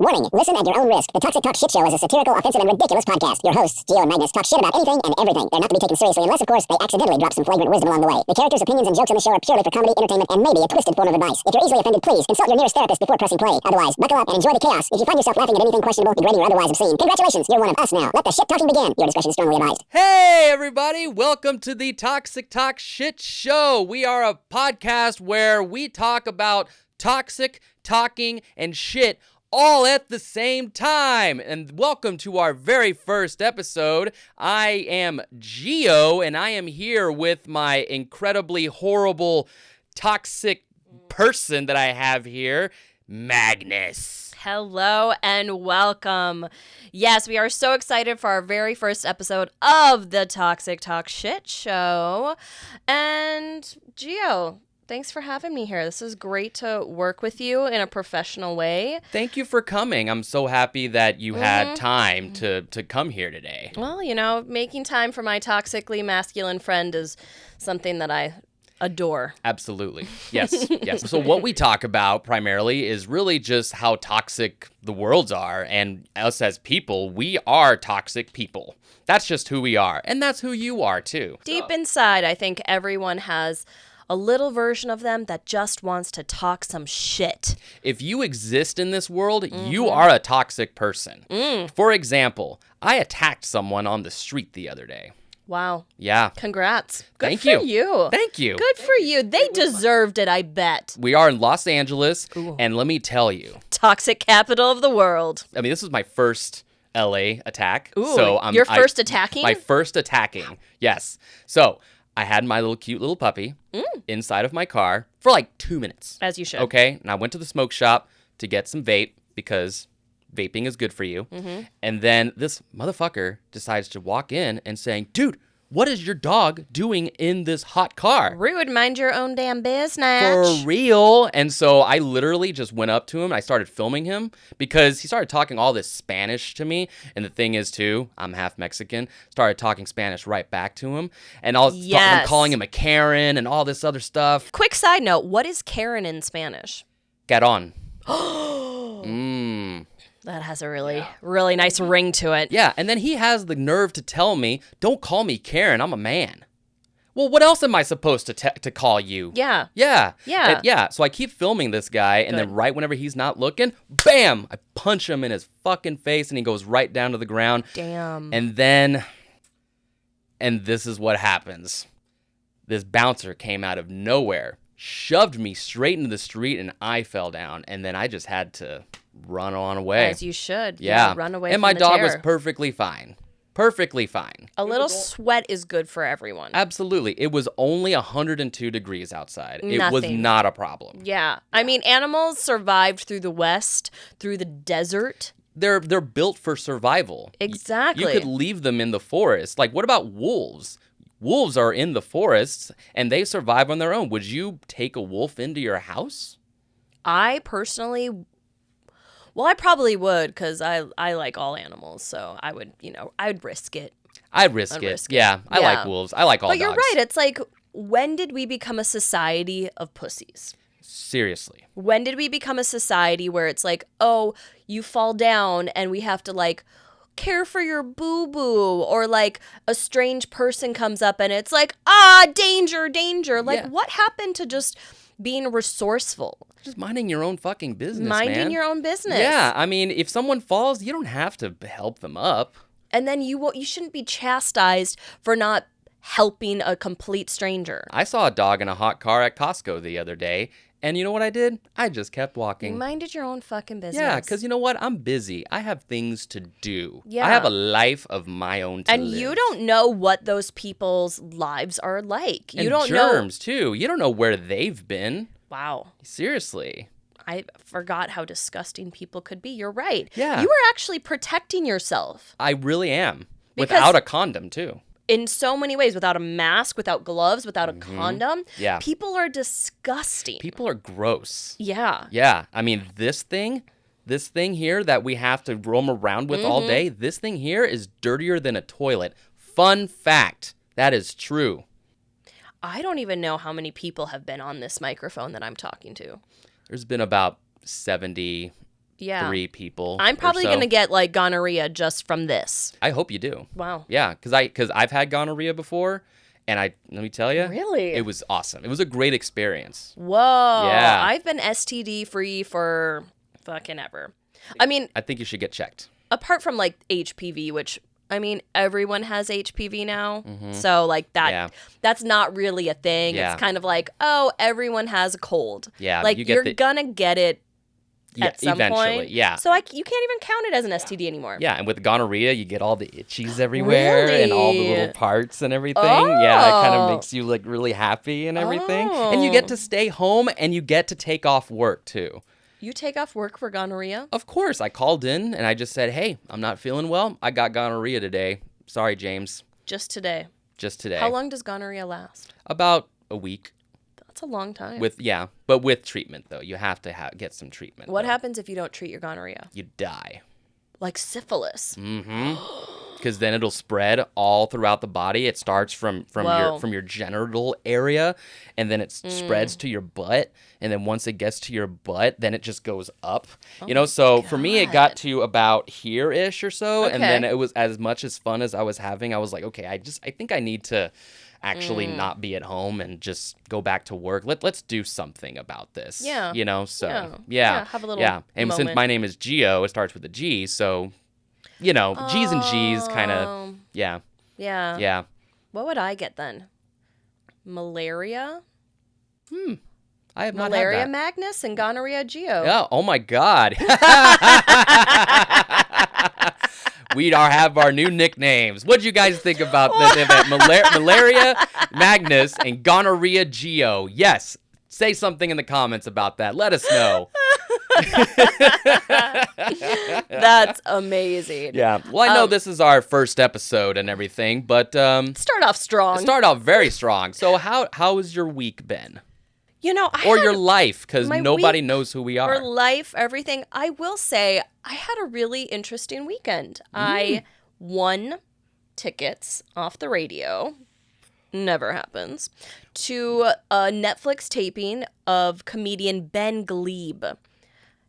Warning, listen at your own risk. The Toxic Talk Shit Show is a satirical, offensive, and ridiculous podcast. Your hosts, Geo and Magnus, talk shit about anything and everything. They're not to be taken seriously unless, of course, they accidentally drop some flagrant wisdom along the way. The characters, opinions, and jokes on the show are purely for comedy, entertainment, and maybe a twisted form of advice. If you're easily offended, please consult your nearest therapist before pressing play. Otherwise, buckle up and enjoy the chaos. If you find yourself laughing at anything questionable, degrading, or otherwise obscene, congratulations, you're one of us now. Let the shit talking begin. Your discretion is strongly advised. Hey, everybody. Welcome to the Toxic Talk Shit Show. We are a podcast where we talk about toxic, talking, and shit all at the same time. And welcome to our very first episode. I am Geo, and I am here with my incredibly horrible, toxic person that I have here, Magnus. Hello and welcome. Yes, we are so excited for our very first episode of the Toxic Talk Shit Show. And Geo, thanks for having me here. This is great to work with you in a professional way. Thank you for coming. I'm so happy that you had time to come here today. Well, you know, making time for my toxically masculine friend is something that I adore. Absolutely. Yes. Yes. So what we talk about primarily is really just how toxic the worlds are. And us as people, we are toxic people. That's just who we are. And that's who you are too. Deep inside, I think everyone has a little version of them that just wants to talk some shit. If you exist in this world, you are a toxic person. For example, I attacked someone on the street the other day. Wow. Yeah. Congrats. Good Thank for you. you. Thank you. Good for you. They deserved it, I bet. We are in Los Angeles, Ooh. and let me tell you. Toxic capital of the world. I mean, this was my first LA attack. Ooh, so your first attacking? My first attacking, yes. So I had my cute little puppy inside of my car for like 2 minutes. As you should. Okay, and I went to the smoke shop to get some vape because vaping is good for you. And then this motherfucker decides to walk in and saying, dude, what is your dog doing in this hot car? Rude, mind your own damn business. For real. And so I literally just went up to him. I started filming him because he started talking all this Spanish to me. And the thing is, too, I'm half Mexican. Started talking Spanish right back to him. And I'm calling him a Karen and all this other stuff. Quick side note, what is Karen in Spanish? Caron. That has a really nice ring to it. Yeah, and then he has the nerve to tell me, don't call me Karen, I'm a man. Well, what else am I supposed to call you? Yeah. Yeah. Yeah. Yeah, so I keep filming this guy, and then right whenever he's not looking, bam, I punch him in his fucking face, and he goes right down to the ground. Damn. And this is what happens. This bouncer came out of nowhere, shoved me straight into the street, and I fell down, and then I just had to run on away. As you should. Yeah. Run away and from my the dog terror. was perfectly fine. Perfectly fine. A little sweat is good for everyone. Absolutely. It was only 102 degrees outside. It was Nothing. not a problem. Yeah. I mean, animals survived through the West, through the desert. They're built for survival. Exactly. You could leave them in the forest. Like, what about wolves? Wolves are in the forests, and they survive on their own. Would you take a wolf into your house? I personally... Well, I probably would because I like all animals, so I would risk it. I'd risk it. Yeah, I like wolves. I like all dogs. But you're right. It's like, when did we become a society of pussies? Seriously. When did we become a society where it's like, oh, you fall down and we have to like care for your boo-boo, or like a strange person comes up and it's like, danger, danger. Like, what happened to just being resourceful? Just minding your own fucking business, Minding your own business. Yeah, I mean, if someone falls, you don't have to help them up. And then you shouldn't be chastised for not helping a complete stranger. I saw a dog in a hot car at Costco the other day, and you know what I did? I just kept walking. You minded your own fucking business. Yeah, because you know what? I'm busy. I have things to do. Yeah. I have a life of my own to live. And you don't know what those people's lives are like. You don't know. Germs, too. You don't know where they've been. Wow. Seriously. I forgot how disgusting people could be. You're right. Yeah. You were actually protecting yourself. I really am. Because without a condom, too. In so many ways. Without a mask, without gloves, without a condom. Yeah. People are disgusting. People are gross. Yeah. Yeah. I mean, this thing here that we have to roam around with all day, this thing here is dirtier than a toilet. Fun fact. That is true. I don't even know how many people have been on this microphone that I'm talking to. There's been about 70 3 people. I'm probably or so. going to get like gonorrhea just from this. I hope you do. Wow. Yeah, because I've had gonorrhea before, and let me tell you, Really? it was awesome. It was a great experience. Whoa. Yeah. I've been STD free for fucking ever. I mean, I think you should get checked. apart from like HPV, which I mean, everyone has HPV now. So like that's not really a thing. Yeah. It's kind of like, oh, everyone has a cold. Yeah, Like you get you're gonna get it at some eventually, point. yeah. So you can't even count it as an STD anymore. Yeah, and with gonorrhea, you get all the itchies everywhere and all the Really? little parts and everything. Yeah, it kind of Oh. makes you like really happy and everything. And you get to stay home and you get to take off work too. You take off work for gonorrhea? Of course, I called in and I just said, "Hey, I'm not feeling well. I got gonorrhea today. Sorry, James. Just today. Just today." How long does gonorrhea last? About a week. That's a long time. But with treatment though. You have to get some treatment. What though. happens if you don't treat your gonorrhea? You die. Like syphilis. Because then it'll spread all throughout the body. It starts from Whoa. your genital area, and then it spreads to your butt. And then once it gets to your butt, then it just goes up. So for me, it got to about here-ish or so. And then Okay. it was as much as fun as I was having. I was like, okay, I think I need to actually not be at home and just go back to work. Let's do something about this. Yeah. So Yeah, have a little And since moment. my name is Geo, it starts with a G, so G's and G's kind of, yeah. What would I get then? Malaria? I have not Malaria had that. Magnus and gonorrhea Geo. Yeah, oh my God. We have our new nicknames. What do you guys think about the event? Malaria Magnus and gonorrhea Geo. Yes, say something in the comments about that. Let us know. That's amazing. Yeah. Well, I know this is our first episode and everything, but Start off strong. start off very strong. So how has your week been? Or Your life, because my nobody week knows who we or are. life, everything. I will say I had a really interesting weekend. I won tickets off the radio. Never happens. To a Netflix taping of comedian Ben Glebe.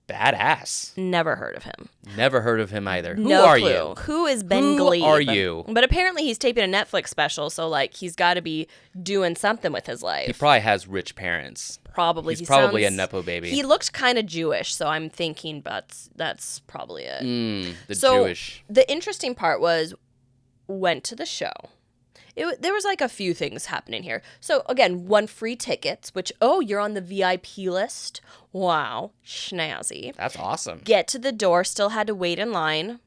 Badass. Never heard of him. Never heard of him either. Who No are clue. you? Who is Ben Who Glebe? are you? But apparently he's taping a Netflix special, so like he's got to be doing something with his life. He probably has rich parents. Probably. He's probably sounds- a Nepo baby. He looked kind of Jewish, so I'm thinking that's probably it. The So Jewish. the interesting part was went to the show. There was like a few things happening here. So again, won free tickets, which, you're on the VIP list. Wow, schnazzy. That's awesome. Get to the door, still had to wait in line.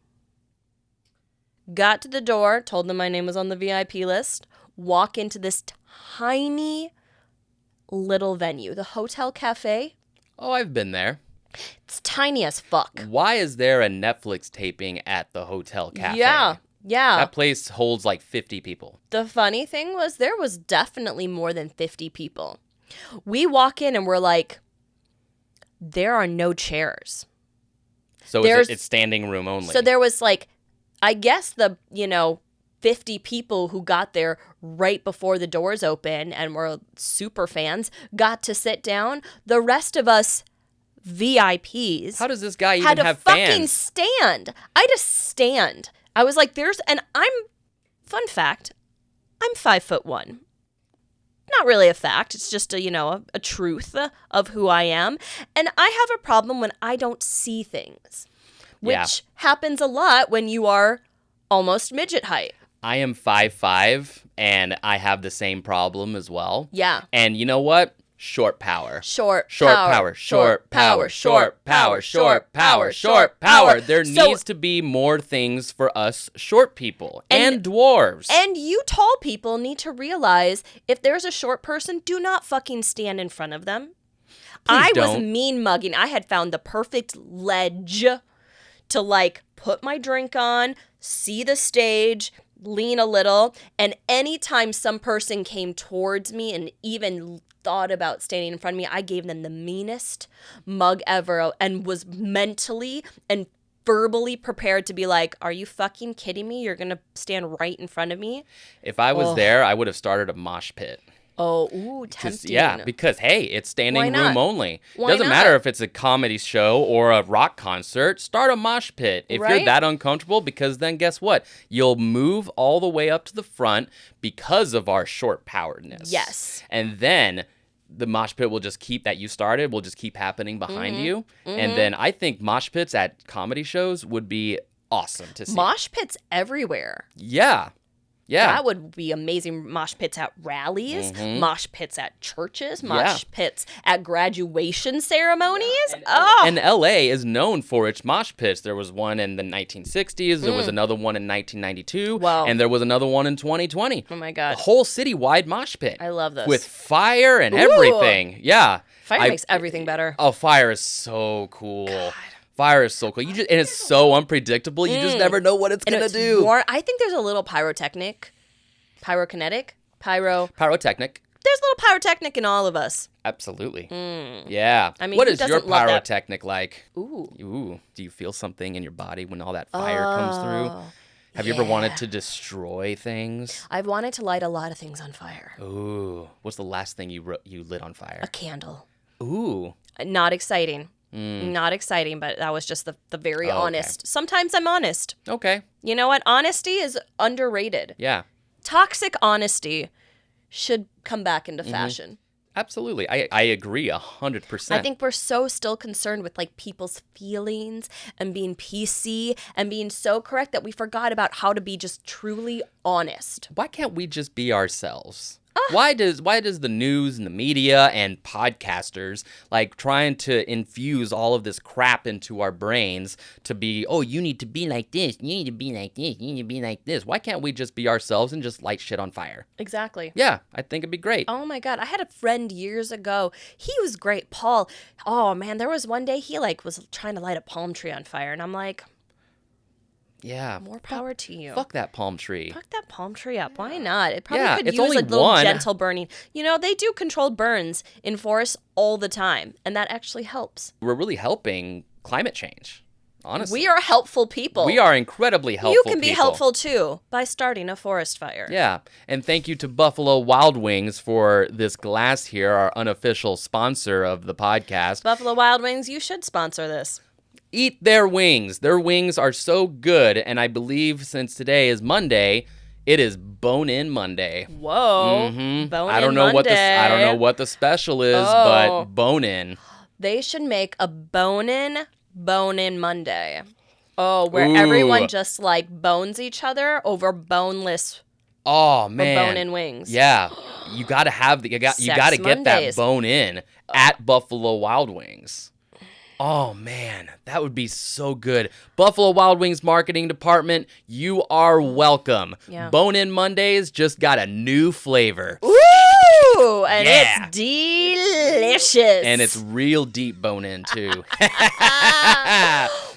Got to the door, told them my name was on the VIP list. Walk into this tiny little venue, the Hotel Cafe. Oh, I've been there. It's tiny as fuck. Why is there a Netflix taping at the Hotel Cafe? Yeah. That place holds like 50 people. The funny thing was there was definitely more than 50 people. We walk in and we're like, there are no chairs. So it's standing room only. So there was like, I guess 50 people who got there right before the doors open and were super fans got to sit down. The rest of us VIPs How does this guy even had to have fucking fans? stand. I just stand. I was like, fun fact, I'm 5'1". Not really a fact. It's just a truth of who I am. And I have a problem when I don't see things, which happens a lot when you are almost midget height. I am 5'5", and I have the same problem as well. Yeah. And you know what? Short power. Short power. There needs to be more things for us short people and dwarves. And you tall people need to realize if there's a short person, do not fucking stand in front of them. I was don't. mean mugging. I had found the perfect ledge to like put my drink on, see the stage, lean a little, and anytime some person came towards me and even thought about standing in front of me, I gave them the meanest mug ever and was mentally and verbally prepared to be like, are you fucking kidding me? You're going to stand right in front of me? If I was there, I would have started a mosh pit. Oh, ooh, tempting. Yeah, because, hey, it's standing Why not? room only. Why Doesn't not? matter if it's a comedy show or a rock concert. Start a mosh pit if you're Right? that uncomfortable, because then guess what? You'll move all the way up to the front because of our short-poweredness. Yes. And then the mosh pit will just keep, that you started, will just keep happening behind you. And then I think mosh pits at comedy shows would be awesome to see. Mosh pits everywhere. Yeah. Yeah. That would be amazing. Mosh pits at rallies, mosh pits at churches, mosh pits at graduation ceremonies. And LA is known for its mosh pits. There was one in the 1960s. There was another one in 1992. Wow. And there was another one in 2020. Oh my God. A whole citywide mosh pit. I love this. With fire and everything. Yeah. Fire makes everything better. Oh, fire is so cool. Fire is so cool. And it's so unpredictable. You just never know what it's And gonna it's do. I think there's a little pyrokinetic. Pyrotechnic. There's a little pyrotechnic in all of us. Absolutely. Yeah. I mean, what who is your doesn't love that? pyrotechnic like? Ooh. Do you feel something in your body when all that fire comes through? Have you ever wanted to destroy things? I've wanted to light a lot of things on fire. Ooh. What's the last thing you lit on fire? A candle. Ooh. Not exciting. Not exciting, but that was just the very honest. Sometimes I'm honest. Okay. You know what? Honesty is underrated. Yeah. Toxic honesty should come back into fashion. Absolutely. I agree 100%. I think we're so still concerned with like people's feelings and being PC and being so correct that we forgot about how to be just truly honest. Why can't we just be ourselves? Why does the news and the media and podcasters like trying to infuse all of this crap into our brains to be, oh, you need to be like this, you need to be like this, you need to be like this? Why can't we just be ourselves and just light shit on fire? Exactly. Yeah, I think it'd be great. Oh my God. I had a friend years ago. He was great. Paul. Oh man, there was one day he like was trying to light a palm tree on fire. And I'm like, Yeah. more power to you. Fuck that palm tree. Fuck that palm tree up. Why not? It probably could it's use only a little one. gentle burning. You know, they do controlled burns in forests all the time. And that actually helps. We're really helping climate change, honestly. We are helpful people. We are incredibly helpful You can be people. helpful too by starting a forest fire. Yeah, and thank you to Buffalo Wild Wings for this glass here, our unofficial sponsor of the podcast. Buffalo Wild Wings, you should sponsor this. Eat their wings. Their wings are so good, and I believe since today is Monday, it is Bone-In Monday. Whoa. Mhm. Bone-In I don't know Monday. what the special is, Oh. but Bone-In. They should make a bone-in Monday. Oh, where Ooh. everyone just like bones each other over boneless Oh man, bone-in wings. Yeah, you gotta have you gotta get Mondays. that bone in at Buffalo Wild Wings. Oh man, that would be so good. Buffalo Wild Wings marketing department, you are welcome. Yeah. Bone-In Mondays just got a new flavor. Ooh, and Yeah. it's delicious. And it's real deep bone-in too.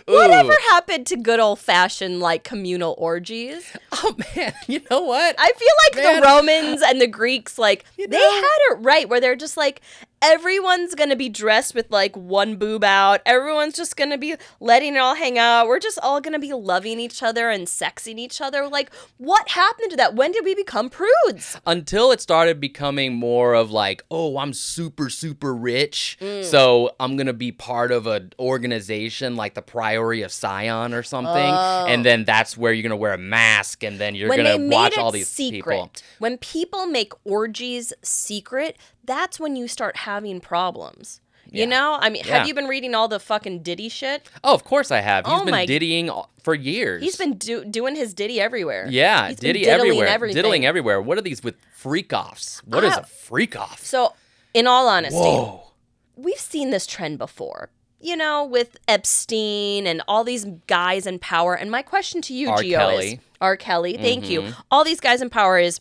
Whatever Ooh. happened to good old-fashioned like communal orgies? Oh man, you know what? I feel like Man. the Romans and the Greeks, like, they had it right, where they're just like, everyone's gonna be dressed with like one boob out. Everyone's just gonna be letting it all hang out. We're just all gonna be loving each other and sexing each other. Like, what happened to that? When did we become prudes? Until it started becoming more of like, oh, I'm super, super rich, so I'm going to be part of an organization like the Priory of Sion or something, and then that's where you're going to wear a mask, and then you're When going they to made watch it all these secret, people. when people make orgies secret, that's when you start having problems. You know? I mean, Yeah. have you been reading all the fucking Diddy shit? Oh, of course I have. He's Oh been my- diddying for years. He's been doing his Diddy everywhere. Yeah, He's been Diddy diddling everywhere. everything. Diddling everywhere. What are these with freak-offs? What is a freak-off? So, in all honesty, Whoa. we've seen this trend before. You know, with Epstein and all these guys in power. And my question to you, R. Geo, Kelly. is... R. Kelly, thank you. All these guys in power is...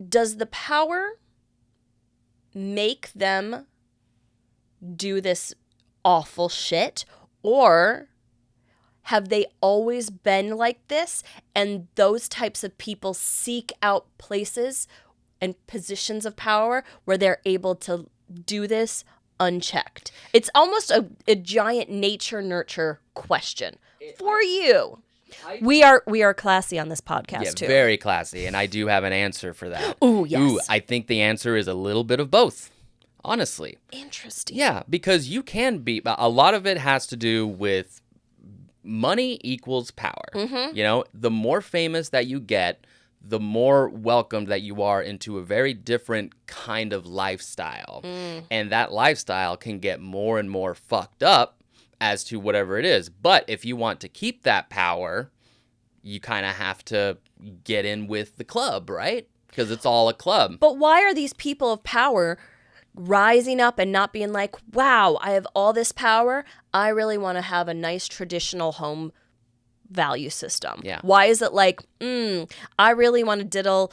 Does the power make them do this awful shit? Or have they always been like this, and those types of people seek out places and positions of power where they're able to do this unchecked? It's almost a giant nature nurture question for you. We are classy on this podcast too. Very classy, and I do have an answer for that. Ooh, yes. Ooh, I think the answer is a little bit of both, honestly. Interesting. Yeah, because you can be, a lot of it has to do with money equals power. Mm-hmm. You know, the more famous that you get, the more welcomed that you are into a very different kind of lifestyle. And that lifestyle can get more and more fucked up as to whatever it is. But if you want to keep that power, you kind of have to get in with the club, right? Because it's all a club. But why are these people of power rising up and not being like, wow, I have all this power. I really want to have a nice traditional home value system. Yeah. Why is it like, I really want to diddle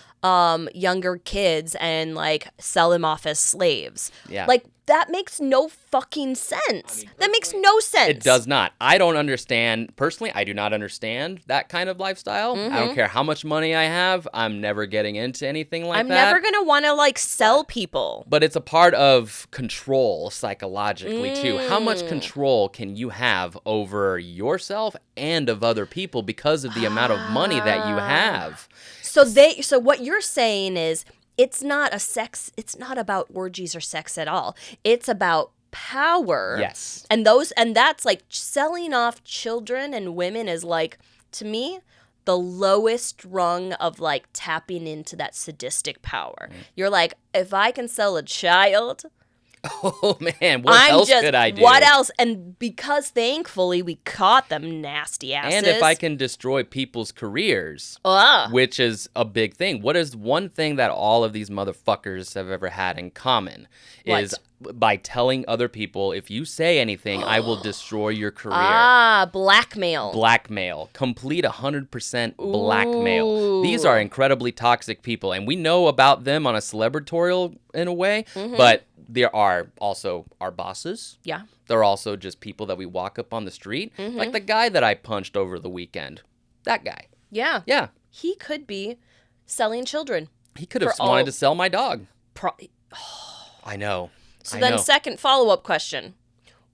younger kids and like sell them off as slaves? Yeah. Like, that makes no fucking sense. That makes no sense. It does not. I don't understand. Personally, I do not understand that kind of lifestyle. I don't care how much money I have. I'm never getting into anything like I'm that. never going to want to like sell people. But it's a part of control psychologically too. How much control can you have over yourself and of other people because of the amount of money that you have? So what you're saying is it's not about orgies or sex at all. It's about power. Yes. And that's like selling off children and women is like, to me, the lowest rung of like tapping into that sadistic power. You're like, if I can sell a child, Oh man, what else could I do? What else? And because thankfully we caught them nasty asses. And if I can destroy people's careers, which is a big thing. What is one thing that all of these motherfuckers have ever had in common? Is by telling other people, if you say anything, I will destroy your career. Blackmail. Blackmail. Complete 100% blackmail. These are incredibly toxic people, and we know about them on a celebritorial in a way, but there are also our bosses. Yeah. They're also just people that we walk up on the street. Like the guy that I punched over the weekend. That guy. Yeah. Yeah. He could be selling children. He could have wanted to sell my dog. I know. So then second follow-up question.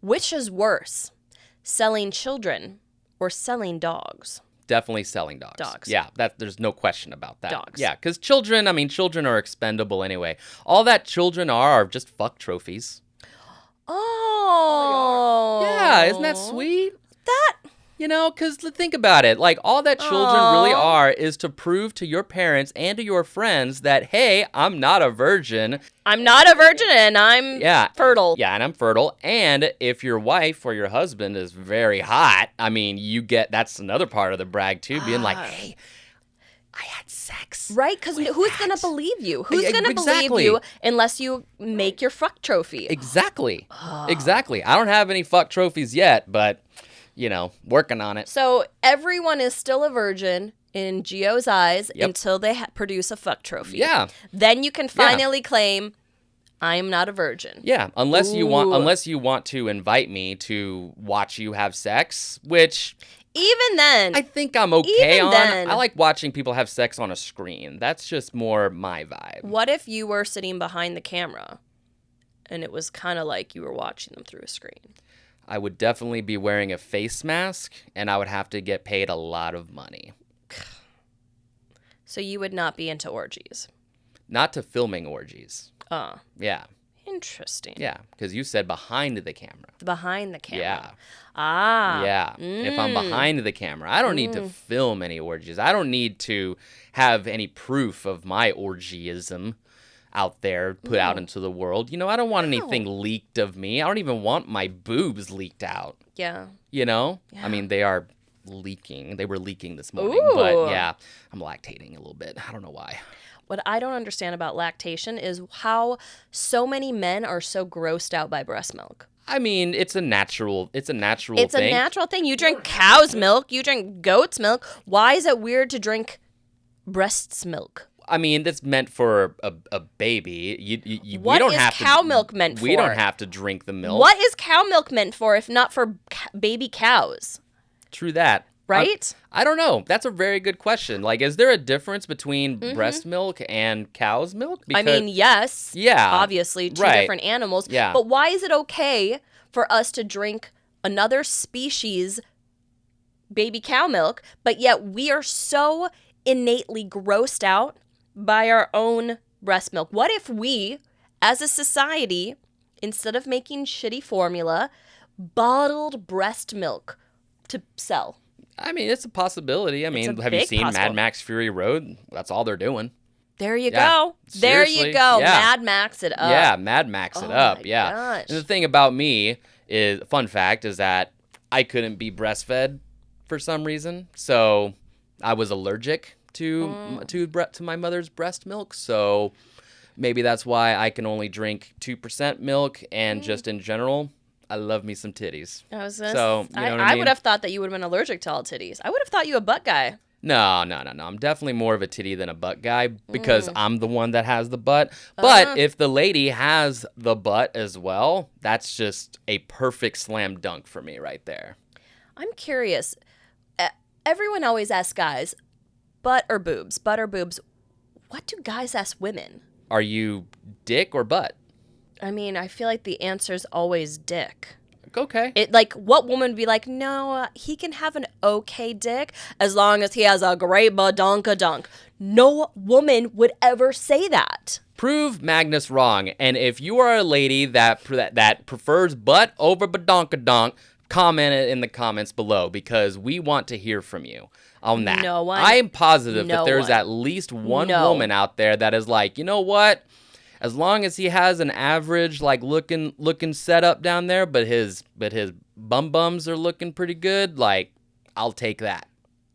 Which is worse? Selling children or selling dogs? Definitely selling dogs. Yeah, there's no question about that. Dogs. Yeah, because children are expendable anyway. All that children are just fuck trophies. Oh. Yeah, isn't that sweet? Because think about it. Like, all that children really are is to prove to your parents and to your friends that, hey, I'm not a virgin. I'm not a virgin and I'm fertile. Yeah, and I'm fertile. And if your wife or your husband is very hot, I mean, that's another part of the brag, too, being like, hey, I had sex. Right? Because who's going to believe you? Who's going to believe you unless you make your fuck trophy? Exactly. Exactly. I don't have any fuck trophies yet, but... working on it. So everyone is still a virgin in Geo's eyes until they produce a fuck trophy. Yeah. Then you can finally claim, I am not a virgin. Yeah, unless you want to invite me to watch you have sex, which even then, I think I'm okay even on. Then, I like watching people have sex on a screen. That's just more my vibe. What if you were sitting behind the camera and it was kind of like you were watching them through a screen? I would definitely be wearing a face mask, and I would have to get paid a lot of money. So you would not be into orgies? Not to filming orgies. Yeah. Interesting. Yeah, because you said behind the camera. Behind the camera. Yeah. Yeah. If I'm behind the camera, I don't need to film any orgies. I don't need to have any proof of my orgyism out there, put out into the world. I don't want anything leaked of me. I don't even want my boobs leaked out. Yeah. Yeah. I mean, they are leaking. They were leaking this morning. Ooh. But yeah, I'm lactating a little bit. I don't know why. What I don't understand about lactation is how so many men are so grossed out by breast milk. I mean, it's a natural thing. It's a natural thing. You drink cow's milk. You drink goat's milk. Why is it weird to drink breast's milk? I mean, that's meant for a baby. What is cow milk meant for? We don't have to drink the milk. What is cow milk meant for if not for baby cows? True that. Right? I don't know. That's a very good question. Like, is there a difference between breast milk and cow's milk? I mean, yes. Yeah. Obviously, two different animals. Yeah. But why is it okay for us to drink another species' baby cow milk, but yet we are so innately grossed out by our own breast milk. What if we, as a society, instead of making shitty formula, bottled breast milk to sell? I mean, it's a possibility. I mean, a have you big seen possible. Mad Max Fury Road? That's all they're doing. There you Yeah, go. There you seriously, go. yeah. Mad Max it up. Yeah, Mad Max it Oh up. my Yeah. gosh. And the thing about me is, fun fact, is that I couldn't be breastfed for some reason. So I was allergic to my mother's breast milk. So maybe that's why I can only drink 2% milk. And just in general, I love me some titties. I was gonna So, you know what I I mean? would have thought that you would have been allergic to all titties. I would have thought you a butt guy. No. I'm definitely more of a titty than a butt guy because I'm the one that has the butt. But if the lady has the butt as well, that's just a perfect slam dunk for me right there. I'm curious. Everyone always asks guys, butt or boobs? Butt or boobs? What do guys ask women? Are you dick or butt? I mean, I feel like the answer's always dick. Okay. It like what woman would be like, no, he can have an okay dick as long as he has a great badonka-dunk. No woman would ever say that. Prove Magnus wrong. And if you are a lady that prefers butt over badonkadonk, comment it in the comments below because we want to hear from you on that. No one. I am positive that No there's one. at least one No. woman out there that is like, you know what? As long as he has an average like looking setup down there, but his bums are looking pretty good, like I'll take that.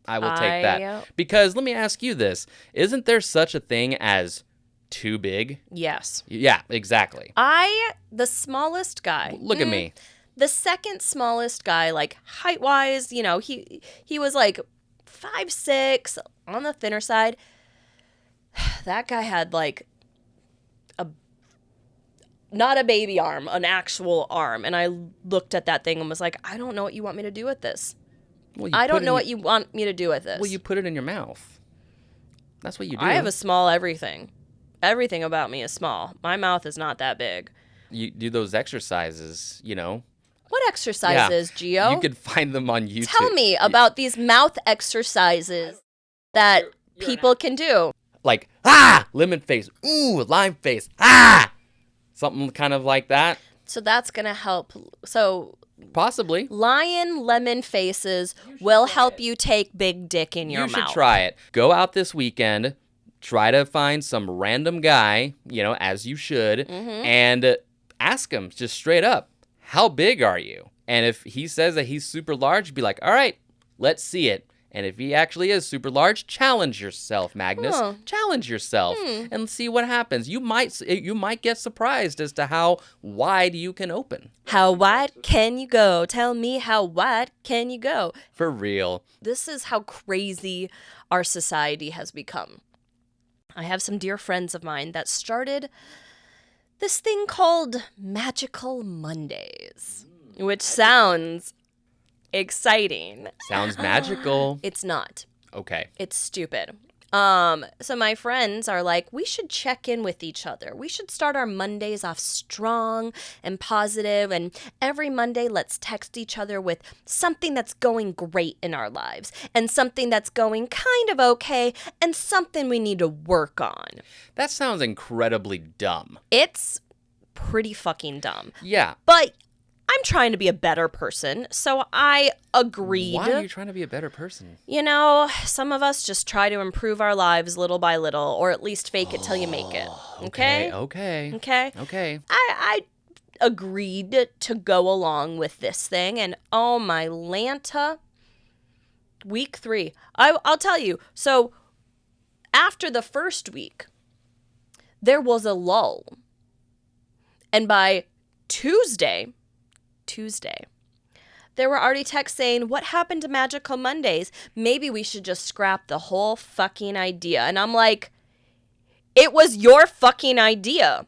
I will take that. Because let me ask you this. Isn't there such a thing as too big? Yes. Yeah, exactly. The smallest guy. Look at me. The second smallest guy, like height-wise, you know, he was like 5'6", on the thinner side. That guy had like not a baby arm, an actual arm. And I looked at that thing and was like, I don't know what you want me to do with this. Well, I don't know what you want me to do with this. Well, you put it in your mouth. That's what you do. I have a small everything. Everything about me is small. My mouth is not that big. You do those exercises, you know. What exercises, Geo? You could find them on YouTube. Tell me about these mouth exercises that people can do. Like, lemon face. Ooh, lime face. Something kind of like that. So that's going to help. So Possibly. lion lemon faces will help you take big dick in your mouth. You should try it. Go out this weekend. Try to find some random guy, you know, as you should, and ask him just straight up, how big are you? And if he says that he's super large, be like, all right, let's see it. And if he actually is super large, challenge yourself, Magnus. Huh. Challenge yourself and see what happens. You might get surprised as to how wide you can open. How wide can you go? Tell me, how wide can you go? For real. This is how crazy our society has become. I have some dear friends of mine that started this thing called Magical Mondays, which sounds exciting. Sounds magical. It's not. Okay. It's stupid. So my friends are like, we should check in with each other. We should start our Mondays off strong and positive, and every Monday let's text each other with something that's going great in our lives and something that's going kind of okay and something we need to work on. That sounds incredibly dumb. It's pretty fucking dumb. Yeah. But I'm trying to be a better person, so I agreed. Why are you trying to be a better person? You know, some of us just try to improve our lives little by little, or at least fake it till you make it. Okay? Okay. I agreed to go along with this thing, and oh my Lanta, week 3. I'll tell you. So after the first week, there was a lull. And by Tuesday, there were already texts saying, what happened to Magical Mondays? Maybe we should just scrap the whole fucking idea. And I'm like, it was your fucking idea.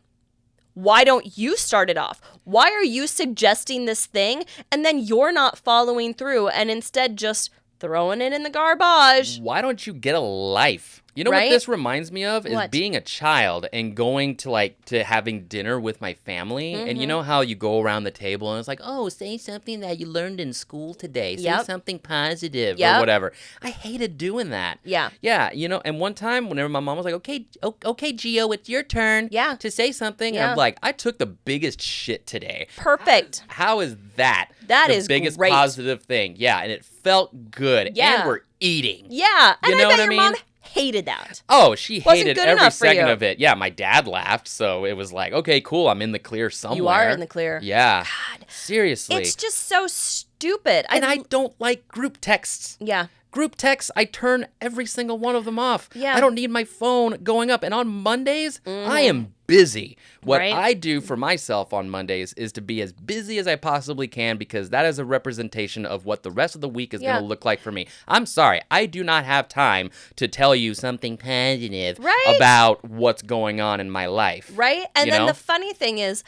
Why don't you start it off? Why are you suggesting this thing and then you're not following through and instead just throwing it in the garbage? Why don't you get a life? You know right? what this reminds me of is What? being a child and going to having dinner with my family. And you know how you go around the table and it's like, oh, say something that you learned in school today. Say Yep. something positive or Yep. whatever. I hated doing that. Yeah. Yeah, and one time whenever my mom was like, okay, Geo, it's your turn Yeah. to say something. Yeah. I'm like, I took the biggest shit today. Perfect. How is that? That the is biggest great. positive thing. Yeah, and it felt good. Yeah. And we're eating. Yeah. And You know I bet what I your mean? mom hated that. Oh, she Wasn't hated good every enough for second you. of it. Yeah, my dad laughed, so it was like, okay, cool, I'm in the clear somewhere. You are in the clear. Yeah. God. Seriously. It's just so stupid. And I don't like group texts. Yeah. Group texts, I turn every single one of them off. Yeah. I don't need my phone going up. And on Mondays, I am busy. What Right. I do for myself on Mondays is to be as busy as I possibly can because that is a representation of what the rest of the week is Yeah. going to look like for me. I'm sorry. I do not have time to tell you something positive Right. about what's going on in my life. Right? And You then know? the funny thing is,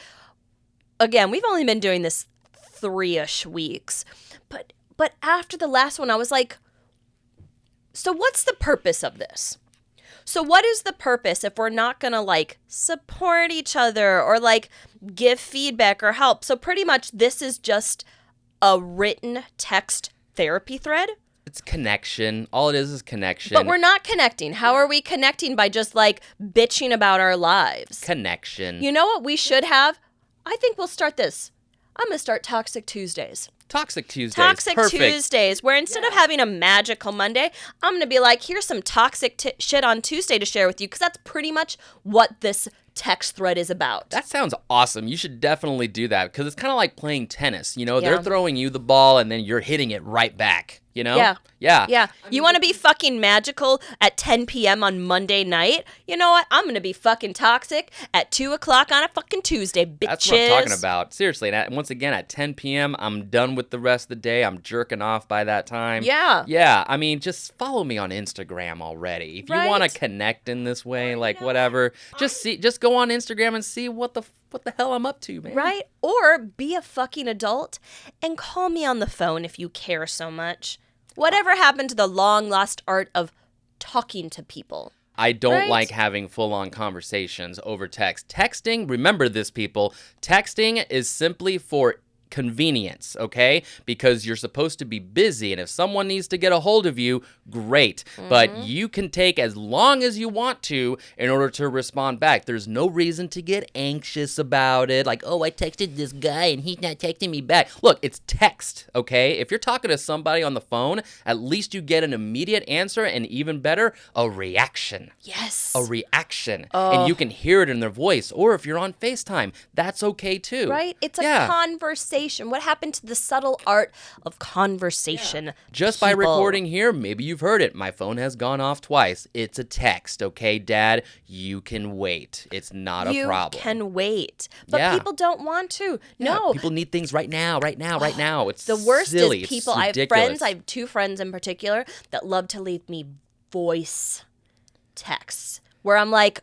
again, we've only been doing this 3-ish weeks. But after the last one, I was like, so what's the purpose of this? So what is the purpose if we're not going to like support each other or like give feedback or help? So pretty much this is just a written text therapy thread. It's connection. All it is connection. But we're not connecting. How are we connecting? By just like bitching about our lives. Connection. You know what we should have? I think we'll start this. I'm going to start Toxic Tuesdays. Toxic Tuesdays. Toxic Perfect. Tuesdays, where instead of having a magical Monday, I'm going to be like, here's some toxic shit on Tuesday to share with you, because that's pretty much what this text thread is about. That sounds awesome. You should definitely do that because it's kind of like playing tennis. Yeah. They're throwing you the ball and then you're hitting it right back. Yeah. Yeah. Yeah. You want to be fucking magical at 10 p.m. on Monday night? You know what? I'm going to be fucking toxic at 2 o'clock on a fucking Tuesday, bitches. That's what I'm talking about. Seriously. And once again, at 10 p.m., I'm done with the rest of the day. I'm jerking off by that time. Yeah. Yeah. I mean, just follow me on Instagram already. If you want to connect in this way, like whatever, just go on Instagram and see what the hell I'm up to, man. Right? Or be a fucking adult and call me on the phone if you care so much. Whatever happened to the long lost art of talking to people? I don't Right? like having full-on conversations over text. Texting, remember this, people, texting is simply for convenience, okay? Because you're supposed to be busy, and if someone needs to get a hold of you, great. But you can take as long as you want to in order to respond back. There's no reason to get anxious about it, like, oh, I texted this guy and he's not texting me back. Look, it's text, okay? If you're talking to somebody on the phone, at least you get an immediate answer, and even better, a reaction. Yes. A reaction. And you can hear it in their voice. Or if you're on FaceTime, that's okay too. Right? It's a conversation. What happened to the subtle art of conversation? Just by people? recording here, maybe you've heard it. My phone has gone off twice. It's a text, okay, Dad? You can wait. It's not a problem. You can wait. But Yeah. people don't want to. Yeah, No. people need things right now. It's The worst silly. is people. It's I have ridiculous. friends. I have 2 friends in particular that love to leave me voice texts where I'm like,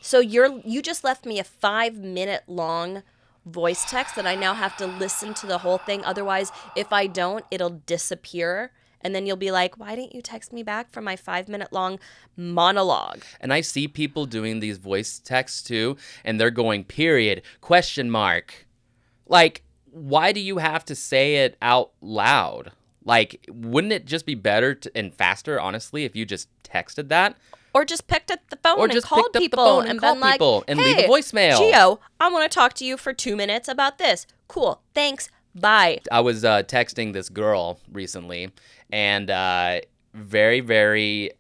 so you just left me a 5-minute long voice text that I now have to listen to the whole thing. Otherwise, if I don't, it'll disappear. And then you'll be like, why didn't you text me back for my 5-minute long monologue? And I see people doing these voice texts too, and they're going, period, question mark. Like, why do you have to say it out loud? Like, wouldn't it just be better and faster, honestly, if you just texted that? Or just picked up the phone Or and just called picked up the people phone and and called been like, people and hey, leave a voicemail. Geo, I want to talk to you for 2 minutes about this. Cool. Thanks. Bye. I was texting this girl recently, and very, very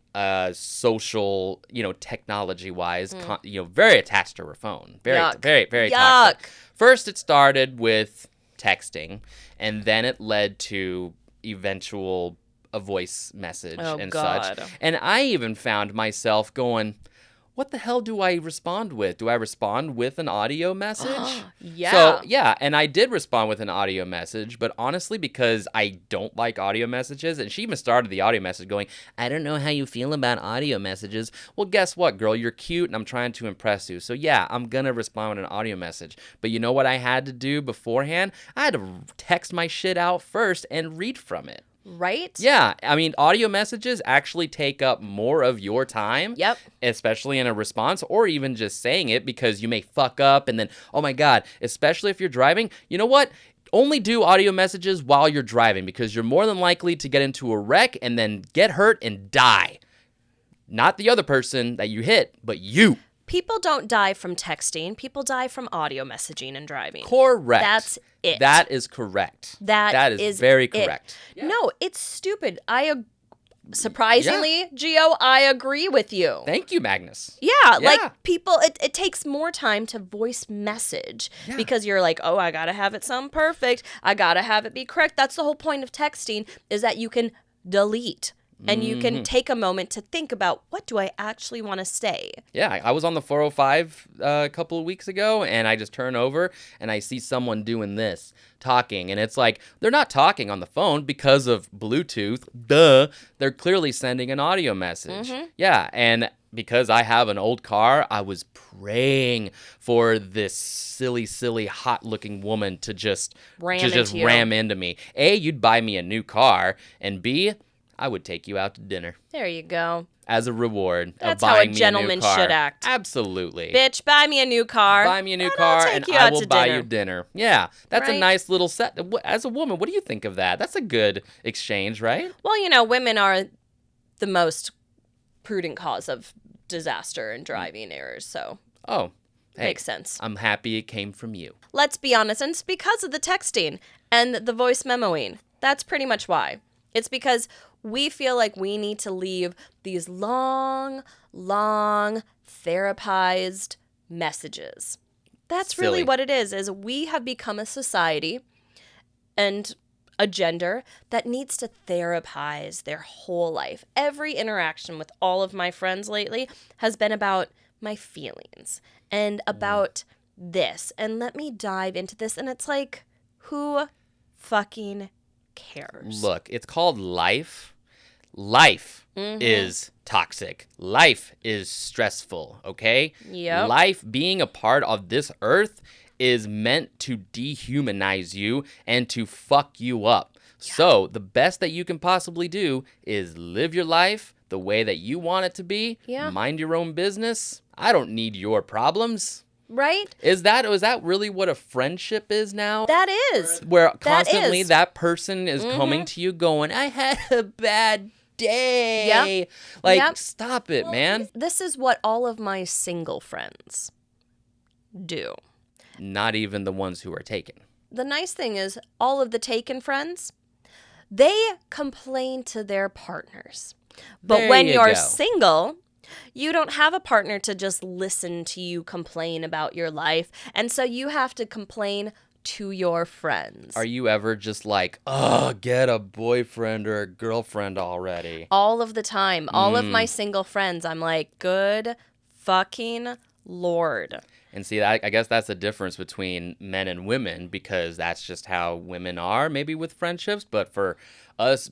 social, technology-wise, very attached to her phone. Very, Yuck. very, very Yuck. toxic. First, it started with texting, and then it led to eventual a voice message and such. And I even found myself going, what the hell do I respond with? Do I respond with an audio message? Yeah. So, yeah, and I did respond with an audio message, but honestly, because I don't like audio messages, and she even started the audio message going, I don't know how you feel about audio messages. Well, guess what, girl? You're cute, and I'm trying to impress you. So, yeah, I'm going to respond with an audio message. But you know what I had to do beforehand? I had to text my shit out first and read from it. Right? Yeah, I mean, audio messages actually take up more of your time. Yep. Especially in a response or even just saying it because you may fuck up and then, oh my God, especially if you're driving. You know what? Only do audio messages while you're driving because you're more than likely to get into a wreck and then get hurt and die. Not the other person that you hit, but you. People don't die from texting. People die from audio messaging and driving. Correct. That's it. That is correct. That is very correct. Yeah. No, it's stupid. Surprisingly, Geo, I agree with you. Thank you, Magnus. Yeah, like people, it takes more time to voice message because you're like, oh, I gotta have it sound perfect. I gotta have it be correct. That's the whole point of texting, is that you can delete. And you can take a moment to think about, what do I actually want to say? Yeah, I was on the 405 a couple of weeks ago, and I just turn over, and I see someone doing this, talking. And it's like, they're not talking on the phone because of Bluetooth. Duh. They're clearly sending an audio message. Yeah, and because I have an old car, I was praying for this silly, hot-looking woman to just ram into me. A, you'd buy me a new car, and B, I would take you out to dinner. There you go. As a reward That's of buying how a gentleman should act. Absolutely. Bitch, buy me a new car. Buy me a new car and I will buy you dinner. Yeah, that's right? a nice little set. As a woman, what do you think of that? That's a good exchange, right? Well, women are the most prudent cause of disaster and driving errors, so. Oh. Hey, makes sense. I'm happy it came from you. Let's be honest, and it's because of the texting and the voice memoing. That's pretty much why. It's because we feel like we need to leave these long, therapized messages. That's really what it is we have become a society and a gender that needs to therapize their whole life. Every interaction with all of my friends lately has been about my feelings and about this. And let me dive into this. And it's like, who fucking cares? Look, it's called life. Life is toxic. Life is stressful, okay? Yep. Life, being a part of this earth, is meant to dehumanize you and to fuck you up. Yeah. So the best that you can possibly do is live your life the way that you want it to be. Yeah. Mind your own business. I don't need your problems. Right? Is that really what a friendship is now? That is. Where constantly that person is coming to you going, I had a bad day. Yep. Like, stop it, man. This is what all of my single friends do. Not even the ones who are taken. The nice thing is, all of the taken friends, they complain to their partners. But when you're single, you don't have a partner to just listen to you complain about your life. And so you have to complain to your friends. Are you ever just like, oh, get a boyfriend or a girlfriend already? All of the time. All of my single friends, I'm like, good fucking Lord. And see, I guess that's the difference between men and women, because that's just how women are, maybe with friendships. But for us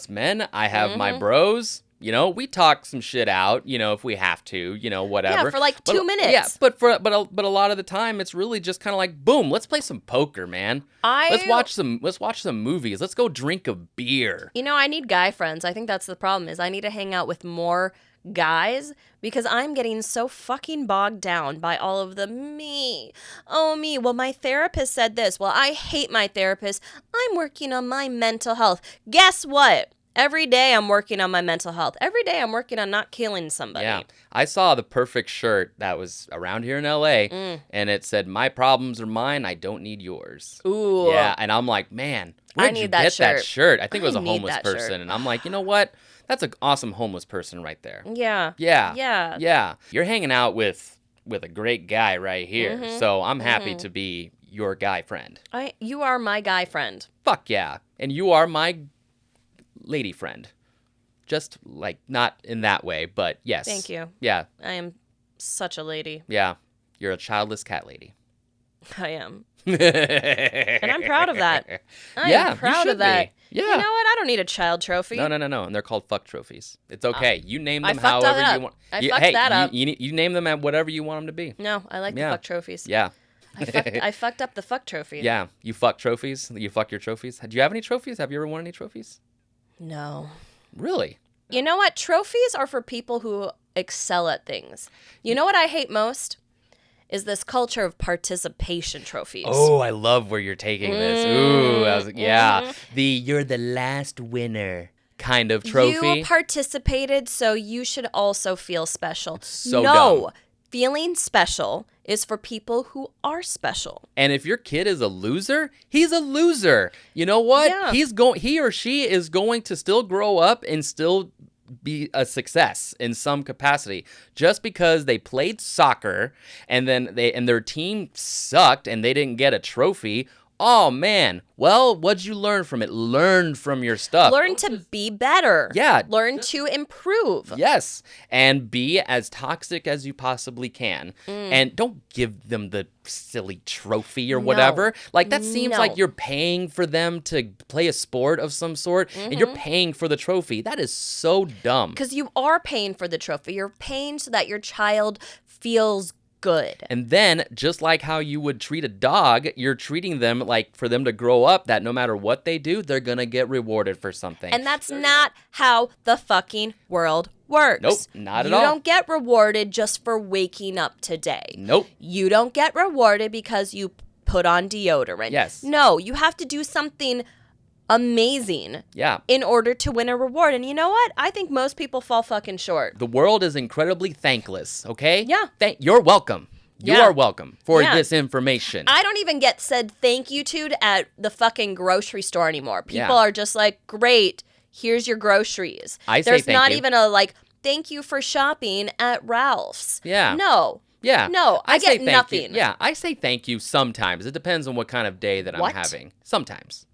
men, I have my bros. We talk some shit out, if we have to, whatever. Yeah, for like 2 minutes. Yeah, but a lot of the time it's really just kind of like, boom, let's play some poker, man. Let's watch some movies. Let's go drink a beer. I need guy friends. I think that's the problem, is I need to hang out with more guys, because I'm getting so fucking bogged down by all of the me. Oh, me. Well, my therapist said this. Well, I hate my therapist. I'm working on my mental health. Guess what? Every day I'm working on my mental health. Every day I'm working on not killing somebody. Yeah. I saw the perfect shirt that was around here in LA, and it said, my problems are mine, I don't need yours. Ooh. Yeah, and I'm like, man, where'd you get that shirt? I think it was a homeless person. Shirt. And I'm like, you know what? That's an awesome homeless person right there. Yeah. You're hanging out with a great guy right here. So I'm happy to be your guy friend. You are my guy friend. Fuck yeah. And you are my lady friend. Just like, not in that way, but yes. Thank you. Yeah. I am such a lady. Yeah. You're a childless cat lady. I am. And I'm proud of that. I am proud of that. Yeah. You know what? I don't need a child trophy. No. And they're called fuck trophies. It's okay. You name them however you want. I fucked that up. You name them at whatever you want them to be. No, I like the fuck trophies. Yeah. I fucked up the fuck trophy. Yeah. You fuck trophies. You fuck your trophies. Do you have any trophies? Have you ever won any trophies? No. Really? You know what? Trophies are for people who excel at things. You know what I hate most? Is this culture of participation trophies. Oh, I love where you're taking this. Ooh, yeah. The you're the last winner kind of trophy. You participated, so you should also feel special. So no, dumb. Feeling special is for people who are special. And if your kid is a loser, he's a loser. You know what? Yeah. He or she is going to still grow up and still be a success in some capacity. Just because they played soccer and then their team sucked and they didn't get a trophy. Oh man. Well, what'd you learn from it? Learn from your stuff. Learn to be better. Yeah. Learn to improve. Yes. And be as toxic as you possibly can. And don't give them the silly trophy or whatever. Like, that seems like you're paying for them to play a sport of some sort, and you're paying for the trophy. That is so dumb. Because you are paying for the trophy. You're paying so that your child feels good. And then, just like how you would treat a dog, you're treating them like for them to grow up that no matter what they do, they're going to get rewarded for something. And that's not how the fucking world works. Nope, not at all. You don't get rewarded just for waking up today. Nope. You don't get rewarded because you put on deodorant. Yes. No, you have to do something amazing in order to win a reward. And you know what? I think most people fall fucking short. The world is incredibly thankless, okay? Yeah. You're welcome. You are welcome for this information. I don't even get said thank you to at the fucking grocery store anymore. People are just like, great, here's your groceries. There's not even a like, thank you for shopping at Ralph's. Yeah. No. Yeah. No, I get nothing. Yeah, I say thank you sometimes. It depends on what kind of day that I'm having. Sometimes.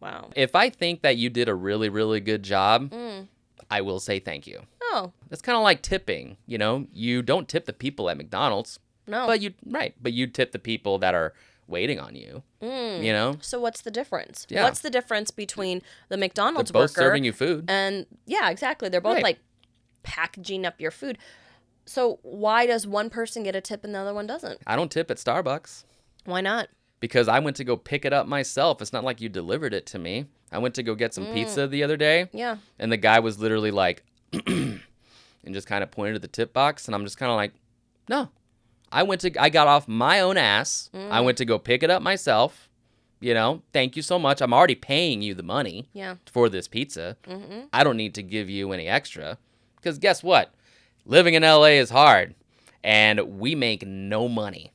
Wow. If I think that you did a really, really good job, I will say thank you. Oh. It's kind of like tipping, you know? You don't tip the people at McDonald's. No. But you tip the people that are waiting on you, you know? So what's the difference? Yeah. What's the difference between the McDonald's They're both worker serving you food. and yeah, exactly. They're both like packaging up your food. So why does one person get a tip and the other one doesn't? I don't tip at Starbucks. Why not? Because I went to go pick it up myself. It's not like you delivered it to me. I went to go get some pizza the other day. Yeah. And the guy was literally like, and just kind of pointed at the tip box. And I'm just kind of like, no. I got off my own ass. I went to go pick it up myself. You know, thank you so much. I'm already paying you the money for this pizza. I don't need to give you any extra. Because guess what? Living in LA is hard. And we make no money.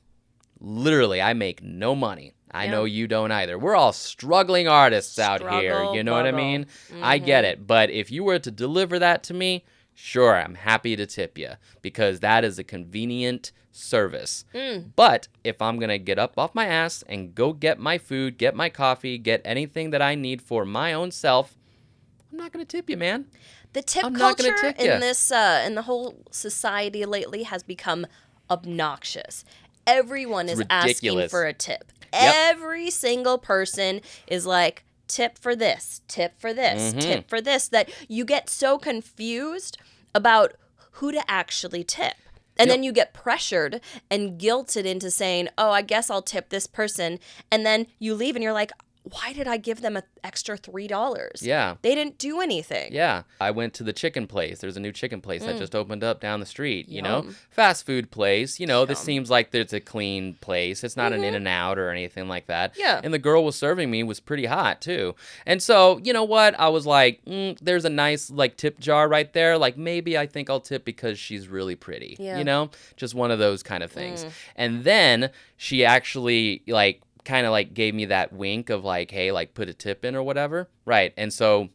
Literally, I make no money. I know you don't either. We're all struggling artists out here. You know what I mean? I get it. But if you were to deliver that to me, sure, I'm happy to tip you. Because that is a convenient service. But if I'm going to get up off my ass and go get my food, get my coffee, get anything that I need for my own self, I'm not going to tip you, man. The tip I'm not gonna culture tip ya. in this in the whole society lately has become obnoxious. Everyone is asking ridiculous. for a tip. Yep. Every single person is like, tip for this, tip for this, tip for this, that you get so confused about who to actually tip. And then you get pressured and guilted into saying, oh, I guess I'll tip this person. And then you leave and you're like, why did I give them an extra $3? Yeah. They didn't do anything. Yeah. I went to the chicken place. There's a new chicken place that just opened up down the street, you know? Fast food place. You know, this seems like it's a clean place. It's not an In-N-Out or anything like that. Yeah. And the girl was serving me was pretty hot, too. And so, you know what? I was like, there's a nice, like, tip jar right there. Like, maybe I think I'll tip because she's really pretty. Yeah. You know? Just one of those kind of things. And then she actually, like, kind of like gave me that wink of like, hey, like put a tip in or whatever. Right. And so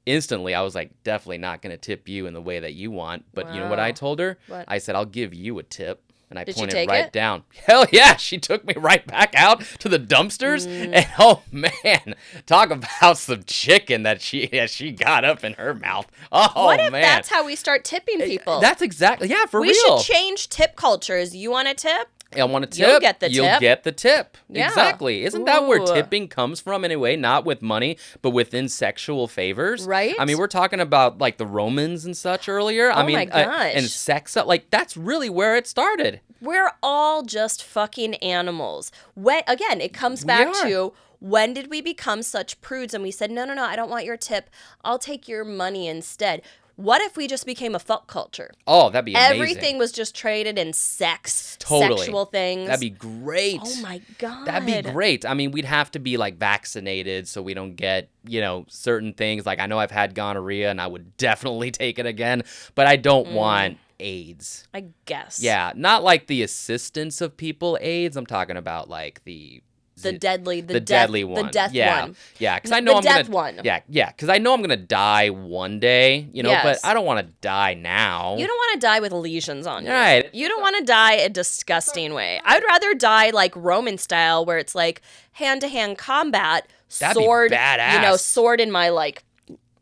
instantly I was like, definitely not going to tip you in the way that you want. But you know what I told her? What? I said, I'll give you a tip. And I Did she pointed take right it? down. Hell yeah. She took me right back out to the dumpsters. And oh man, talk about some chicken that she got up in her mouth. Oh What if man. that's how we start tipping people? That's exactly, yeah, for we real. should change tip cultures. You want a tip? I want a tip. You'll get the You'll tip. get the tip. Yeah. Exactly. Isn't that where Ooh. tipping comes from anyway? Not with money, but within sexual favors. Right. I mean, we're talking about like the Romans and such earlier. I Oh mean, my gosh. and sex. Like that's really where it started. We're all just fucking animals. Again, it comes back are. to when did we become such prudes and we said, no, I don't want your tip. I'll take your money instead. What if we just became a fuck culture? Oh, that'd be amazing. Everything was just traded in sex, Totally. sexual things. That'd be great. Oh my God. That'd be great. I mean, we'd have to be like vaccinated so we don't get, certain things. Like I know I've had gonorrhea and I would definitely take it again, but I don't want AIDS. I guess. Yeah, not like the assistance of people AIDS. I'm talking about like the deadly one. The death one. Yeah, because I know I'm death gonna. one. Yeah, because I know I'm gonna die one day. Yes. But I don't want to die now. You don't want to die with lesions on you. Right. You don't want to die a disgusting way. I'd rather die like Roman style, where it's like hand-to-hand combat, That'd be sword, badass. sword in my like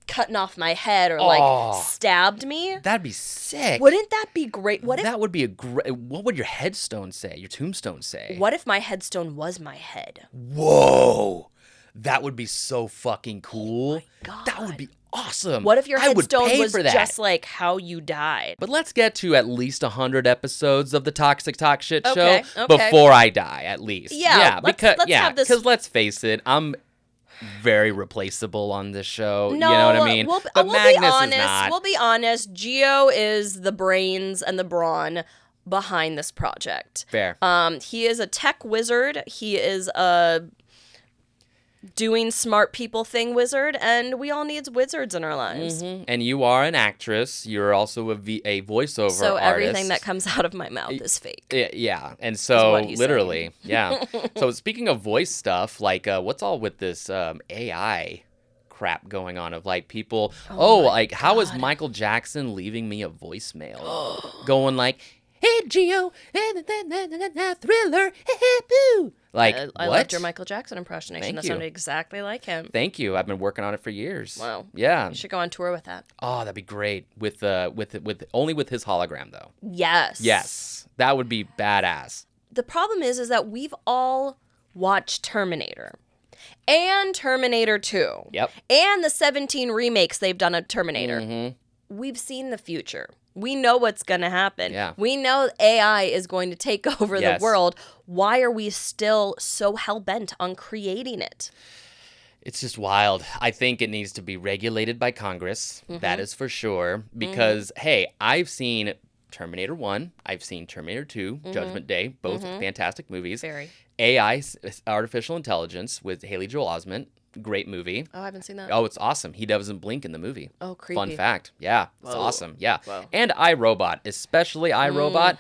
cutting off my head or like stabbed me. That'd be sick. Wouldn't that be great? What if that would be a great. What would your headstone say? Your tombstone say? What if my headstone was my head? Whoa, that would be so fucking cool. Oh my God. That would be awesome. What if your I would headstone pay was for that. just like how you died? But let's get to at least 100 episodes of the Toxic Talk Shit Okay, Show okay. before I die, at least. Yeah, let's have this- because let's face it, I'm very replaceable on this show. No, you know what I mean? We'll Magnus be honest. is not. We'll be honest. Geo is the brains and the brawn behind this project. Fair. He is a tech wizard. He is a doing smart people thing wizard, and we all need wizards in our lives. Mm-hmm. And you are an actress. You're also a voiceover So artist. everything that comes out of my mouth is fake. Yeah. And so what he's literally, yeah. So speaking of voice stuff, like what's all with this AI crap going on of like people, like how is Michael Jackson leaving me a voicemail going like, hey, Geo, Thriller, boo. Like, I what? loved your Michael Jackson impersonation. Thank That you. sounded exactly like him. Thank you. I've been working on it for years. Wow. Yeah. You should go on tour with that. Oh, that'd be great. With only with his hologram though. Yes. Yes. That would be badass. The problem is that we've all watched Terminator. And Terminator 2. Yep. And the 17 remakes they've done of Terminator. Mm-hmm. We've seen the future. We know what's going to happen. Yeah. We know AI is going to take over Yes. the world. Why are we still so hell-bent on creating it? It's just wild. I think it needs to be regulated by Congress. Mm-hmm. That is for sure. Because, hey, I've seen Terminator 1. I've seen Terminator 2, Judgment Day. Both fantastic movies. Very. AI, Artificial Intelligence with Haley Joel Osment. Great movie. Oh, I haven't seen that. Oh, it's awesome. He doesn't blink in the movie. Oh, creepy. Fun fact. Yeah, it's Whoa. awesome. Yeah. Whoa. And iRobot, especially iRobot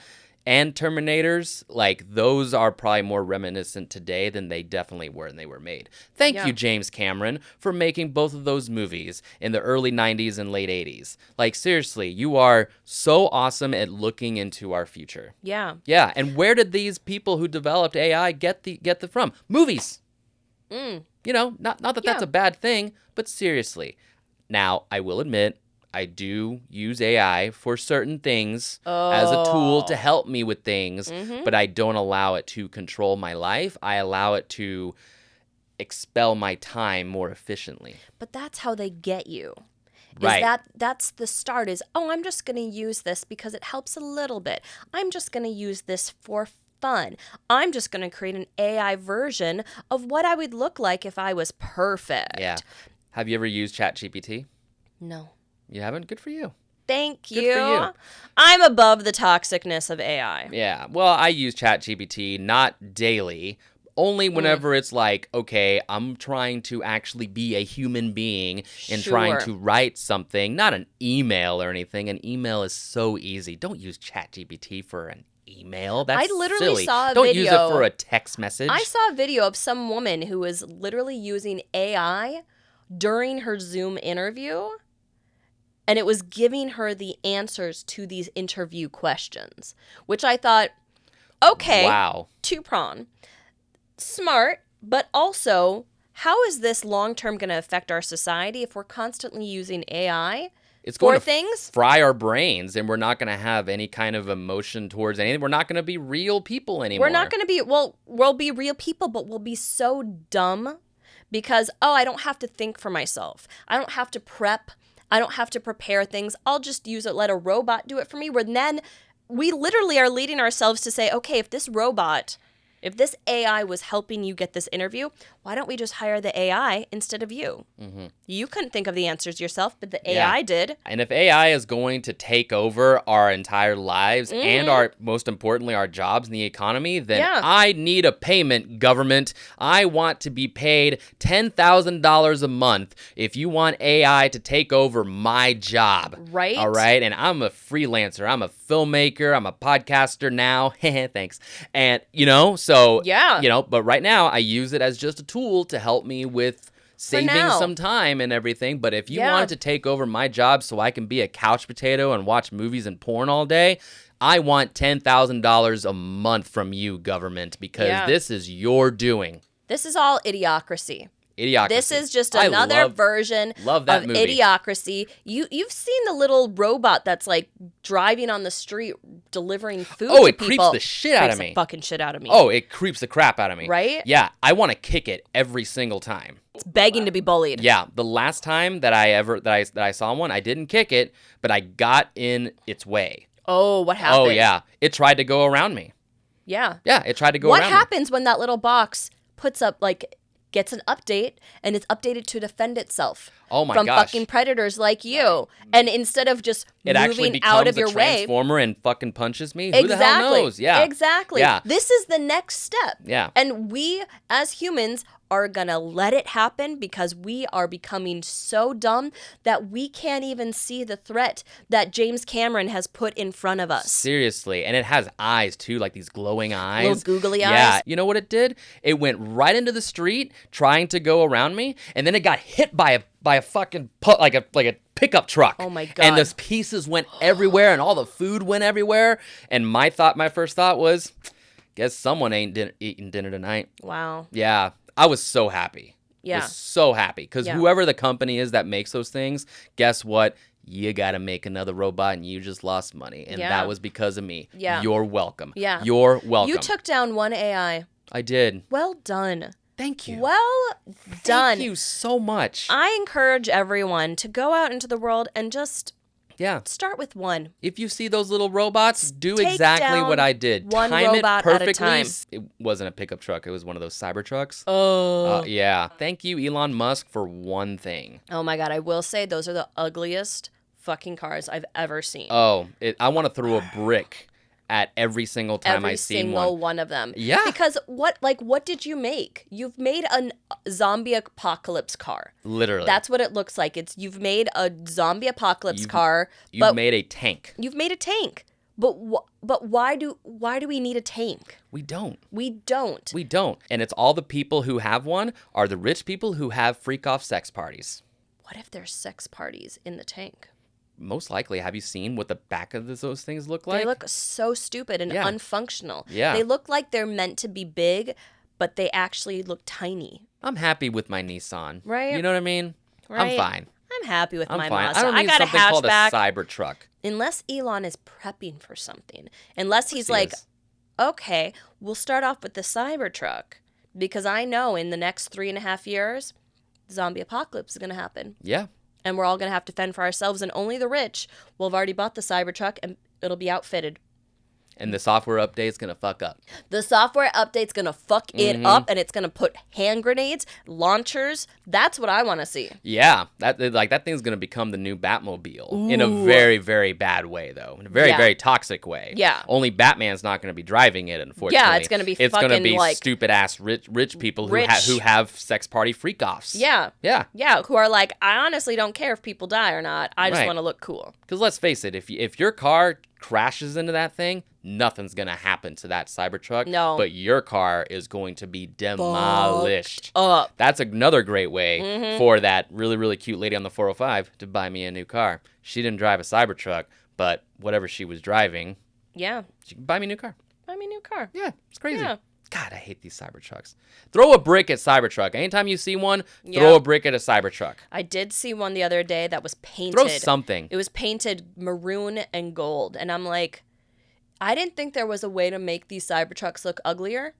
and Terminators, like those are probably more reminiscent today than they definitely were when they were made. Thank Yeah. you, James Cameron, for making both of those movies in the early 90s and late 80s. Like, seriously, you are so awesome at looking into our future. Yeah. Yeah, and where did these people who developed AI get the from? Movies. You know, not that that's Yeah. a bad thing, but seriously. Now, I will admit, I do use AI for certain things as a tool to help me with things, but I don't allow it to control my life. I allow it to expel my time more efficiently. But that's how they get you. Right. That's the start is, I'm just going to use this because it helps a little bit. I'm just going to use this for fun. I'm just going to create an AI version of what I would look like if I was perfect. Yeah. Have you ever used ChatGPT? No. You haven't? Good for you. Thank Good you. for you. I'm above the toxicness of AI. Yeah. Well, I use ChatGPT not daily, only whenever it's like, okay, I'm trying to actually be a human being and trying Sure. to write something, not an email or anything. An email is so easy. Don't use ChatGPT for an email. That's I literally silly. saw a Don't use it video. for a text message. I saw a video of some woman who was literally using AI during her Zoom interview, and it was giving her the answers to these interview questions, which I thought, okay, Wow. two-prong. Smart, but also, how is this long-term going to affect our society if we're constantly using AI It's going for to things? fry our brains, and we're not going to have any kind of emotion towards anything. We're not going to be real people anymore. We're not going to be, we'll be real people, but we'll be so dumb because, I don't have to think for myself. I don't have to prep. I don't have to prepare things. I'll just let a robot do it for me, where then we literally are leading ourselves to say, okay, if this robot If this AI was helping you get this interview, why don't we just hire the AI instead of you? Mm-hmm. You couldn't think of the answers yourself, but the AI did. And if AI is going to take over our entire lives and our, most importantly, our jobs in the economy, then I need a payment, government. I want to be paid $10,000 a month if you want AI to take over my job. Right. All right. And I'm a freelancer. I'm a filmmaker. I'm a podcaster now. Thanks. And, so, but right now I use it as just a tool to help me with saving some time and everything. But if you wanted to take over my job so I can be a couch potato and watch movies and porn all day, I want $10,000 a month from you, government, because this is your doing. This is all idiocracy. Idiocracy. This is just another version of movie. Idiocracy. You've seen the little robot that's like driving on the street delivering food to people. Oh, it creeps the shit out of me. Creeps the fucking shit out of me. Oh, it creeps the crap out of me. Right? Yeah, I want to kick it every single time. It's begging to be bullied. Yeah, the last time that I saw one, I didn't kick it, but I got in its way. Oh, what happened? Oh, yeah. It tried to go around me. Yeah. Yeah, it tried to go around me. What happens when that little box puts up gets an update and it's updated to defend itself from fucking predators like you, and instead of just moving out of your way, transformer and fucking punches me. Exactly. Who the hell knows? Yeah, exactly. Yeah. This is the next step. Yeah, and we as humans are gonna let it happen because we are becoming so dumb that we can't even see the threat that James Cameron has put in front of us. Seriously, and it has eyes too, like these glowing eyes. Little googly eyes. Yeah, you know what it did? It went right into the street trying to go around me, and then it got hit by a fucking like a pickup truck. Oh my God. And those pieces went everywhere, and all the food went everywhere. And my first thought was, guess someone ain't eating dinner tonight. Wow. Yeah. I was so happy. Yeah. I was so happy. Because whoever the company is that makes those things, guess what? You got to make another robot and you just lost money. And that was because of me. Yeah. You're welcome. Yeah. You're welcome. You took down one AI. I did. Well done. Thank you. Well done. Thank you so much. I encourage everyone to go out into the world and just start with one. If you see those little robots, do Take exactly down what I did. one Time robot it at a perfectly. time. It wasn't a pickup truck. It was one of those cyber trucks. Oh. Yeah. Thank you, Elon Musk, for one thing. Oh my God. I will say those are the ugliest fucking cars I've ever seen. Oh, I want to throw a brick at every single time I see one. Every single one of them. Yeah. Because what did you make? You've made a zombie apocalypse car. Literally. That's what it looks like. You've made a zombie apocalypse car. You've made a tank. You've made a tank. But why do we need a tank? We don't. We don't. We don't. And it's all the people who have one are the rich people who have freak-off sex parties. What if there's sex parties in the tank? Most likely. Have you seen what the back of those things look like? They look so stupid and unfunctional. Yeah. They look like they're meant to be big, but they actually look tiny. I'm happy with my Nissan. Right. You know what I mean? Right. I'm fine. I'm happy with I'm my fine. Mazda. I don't need got something a called a hatchback. Cybertruck. Unless Elon is prepping for something. Unless he's like, okay, we'll start off with the Cybertruck. Because I know in the next 3.5 years, zombie apocalypse is going to happen. Yeah. And we're all going to have to fend for ourselves, and only the rich will have already bought the Cybertruck, and it'll be outfitted. And the software update's going to fuck up. The software update's going to fuck it up, and it's going to put hand grenades, launchers. That's what I want to see. Yeah. That thing's going to become the new Batmobile. In a very, very bad way, though. In a very, very toxic way. Yeah. Only Batman's not going to be driving it, unfortunately. Yeah, it's going to be It's fucking going to be like stupid-ass rich people who have sex party freak-offs. Yeah. Yeah. Yeah, who are like, I honestly don't care if people die or not. I just want to look cool. Because let's face it, if your car crashes into that thing, nothing's going to happen to that Cybertruck. No. But your car is going to be demolished. Up. That's another great way for that really, really cute lady on the 405 to buy me a new car. She didn't drive a Cybertruck, but whatever she was driving, she can buy me a new car. Buy me a new car. Yeah, it's crazy. Yeah. God, I hate these Cybertrucks. Throw a brick at Cybertruck. Anytime you see one, throw a brick at a Cybertruck. I did see one the other day that was painted. Throw something. It was painted maroon and gold. And I'm like, I didn't think there was a way to make these Cybertrucks look uglier.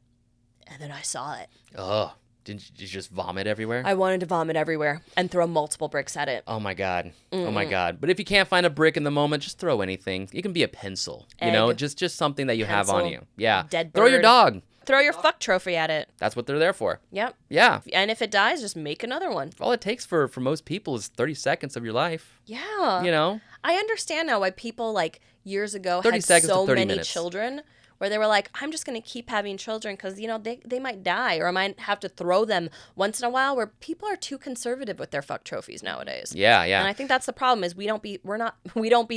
And then I saw it. Ugh. Did you just vomit everywhere? I wanted to vomit everywhere and throw multiple bricks at it. Oh my God. Oh my God. But if you can't find a brick in the moment, just throw anything. It can be a pencil. Egg, just something that you have on pencil, you. Yeah. dead Throw your bird. dog. Throw your fuck trophy at it. That's what they're there for. Yep. Yeah. And if it dies, just make another one. All it takes for most people is 30 seconds of your life. Yeah. You know? I understand now why people like years ago 30 had seconds to so 30 many minutes. children where they were like, I'm just going to keep having children because, you know, they might die or I might have to throw them once in a while, where people are too conservative with their fuck trophies nowadays. Yeah, yeah. And I think that's the problem is we don't be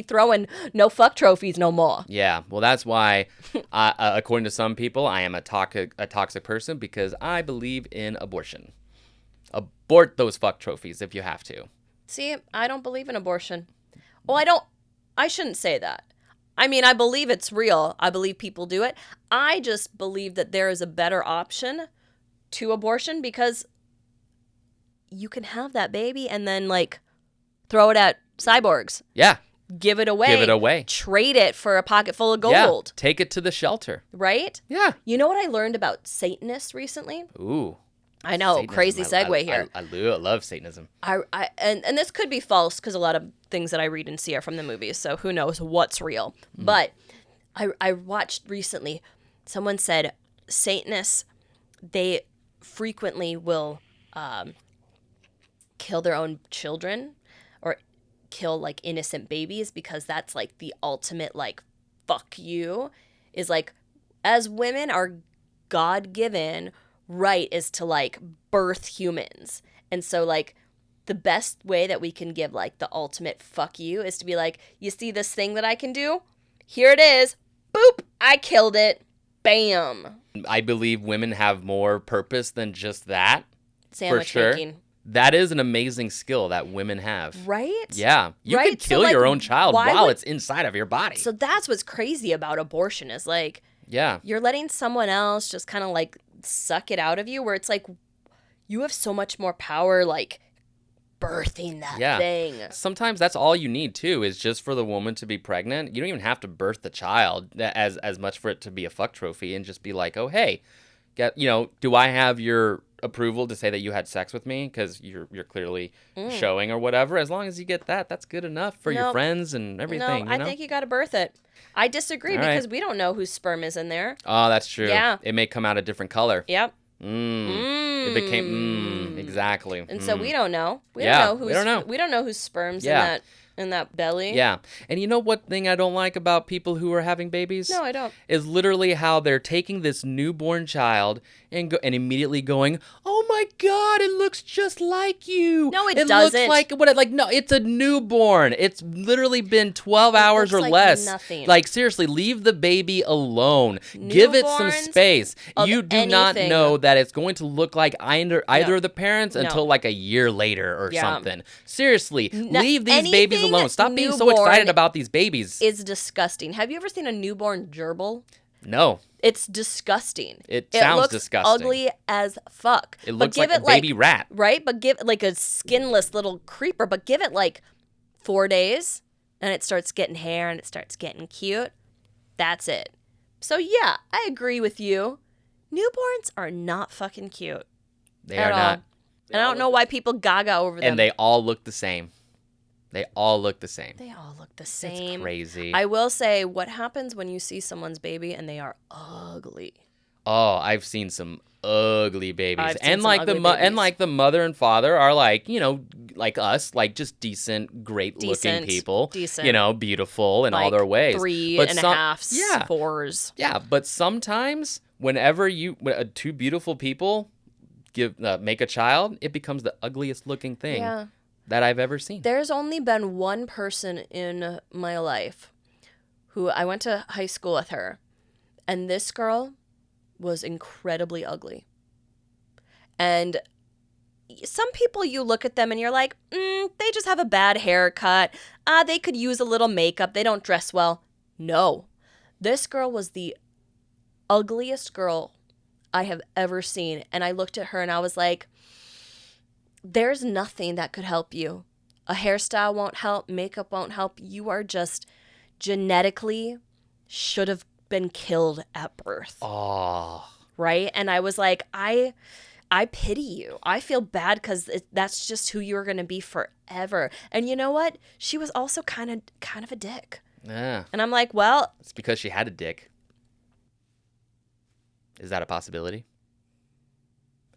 throwing no fuck trophies no more. Yeah, well, that's why, according to some people, I am a toxic person because I believe in abortion. Abort those fuck trophies if you have to. See, I don't believe in abortion. Well, I shouldn't say that. I mean, I believe it's real. I believe people do it. I just believe that there is a better option to abortion because you can have that baby and then, like, throw it at cyborgs. Yeah. Give it away. Give it away. Trade it for a pocket full of gold. Yeah. Take it to the shelter. Right? Yeah. You know what I learned about Satanists recently? Ooh. I know, Satanism. crazy segue here. I love Satanism. And this could be false because a lot of things that I read and see are from the movies, so who knows what's real. But I watched recently, someone said Satanists, they frequently will kill their own children or kill like innocent babies because that's like the ultimate like fuck you, is like, as women, our God-given right is to like birth humans. And so like the best way that we can give like the ultimate fuck you is to be like, you see this thing that I can do? Here it is. Boop. I killed it. Bam. I believe women have more purpose than just that. Sandwich for sure. making. That is an amazing skill that women have. Right? Yeah. You Right? could kill So, like, your own child why while would- it's inside of your body. So that's what's crazy about abortion is like, yeah. you're letting someone else just kind of like suck it out of you, where it's like you have so much more power like birthing that thing. Sometimes that's all you need too, is just for the woman to be pregnant. You don't even have to birth the child as much for it to be a fuck trophy, and just be like, oh hey, do I have your approval to say that you had sex with me because you're clearly showing or whatever. As long as you get that, that's good enough for your friends and everything. No, I think you got to birth it. I disagree because we don't know whose sperm is in there. Oh, that's true. Yeah. It may come out a different color. Yep. It became exactly. And so we don't know. We don't know. We don't know whose sperm's in that belly. Yeah. And you know what thing I don't like about people who are having babies? No, I don't. Is literally how they're taking this newborn child and immediately going, "Oh my God, it looks just like you." No, it Looks doesn't. like no, it's a newborn. It's literally been 12 hours or looks like less. nothing. Like seriously, leave the baby alone. Give it some Newborns space. of You do not anything. know that it's going to look like either of the parents No. until like a year later or Yeah. something. Seriously, leave these babies anything alone. Stop being so newborn excited about these babies. Is disgusting. Have you ever seen a newborn gerbil? No. It's disgusting. It sounds looks disgusting. ugly as fuck. It But looks give like it a baby rat. Right? But give it like a skinless little creeper, but give it like 4 days and it starts getting hair and it starts getting cute. That's it. So yeah, I agree with you. Newborns are not fucking cute. They at are all. not. And I don't know why people gaga over them. And they all look the same. They all look the same. They all look the same. It's crazy. I will say, what happens when you see someone's baby and they are ugly? Oh, I've seen some ugly babies. I've seen And some like ugly and babies. like the mother and father are like, like us, like just decent, great looking people. Decent. Beautiful in all Like their ways. 3.5, yeah. 4s. Yeah, but sometimes whenever two beautiful people make a child, it becomes the ugliest looking thing that I've ever seen. There's only been one person in my life who I went to high school with her, and this girl was incredibly ugly. And some people, you look at them and you're like, they just have a bad haircut. They could use a little makeup. They don't dress well. No. This girl was the ugliest girl I have ever seen. And I looked at her and I was like, there's nothing that could help you. A hairstyle won't help. Makeup won't help. You are just genetically should have been killed at birth. Oh. Right? And I was like, I pity you. I feel bad because that's just who you're going to be forever. And you know what? She was also kind of a dick. Yeah. And I'm like, well. It's because she had a dick. Is that a possibility?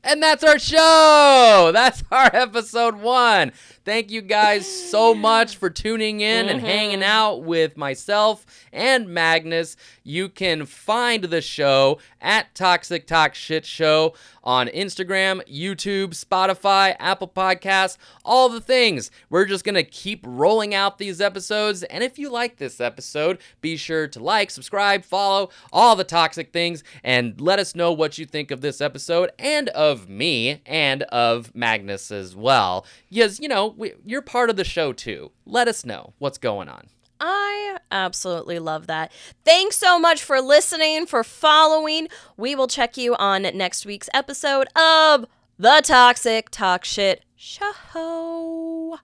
And that's our show. That's our episode 1. Thank you guys so much for tuning in and hanging out with myself and Magnus. You can find the show at Toxic Talk Shit Show on Instagram, YouTube, Spotify, Apple Podcasts, all the things. We're just going to keep rolling out these episodes. And if you like this episode, be sure to like, subscribe, follow, all the toxic things, and let us know what you think of this episode and of me and of Magnus as well. Because, you know, you're part of the show too. Let us know what's going on. I absolutely love that. Thanks so much for listening, for following. We will check you on next week's episode of the Toxic Talk Shit Show.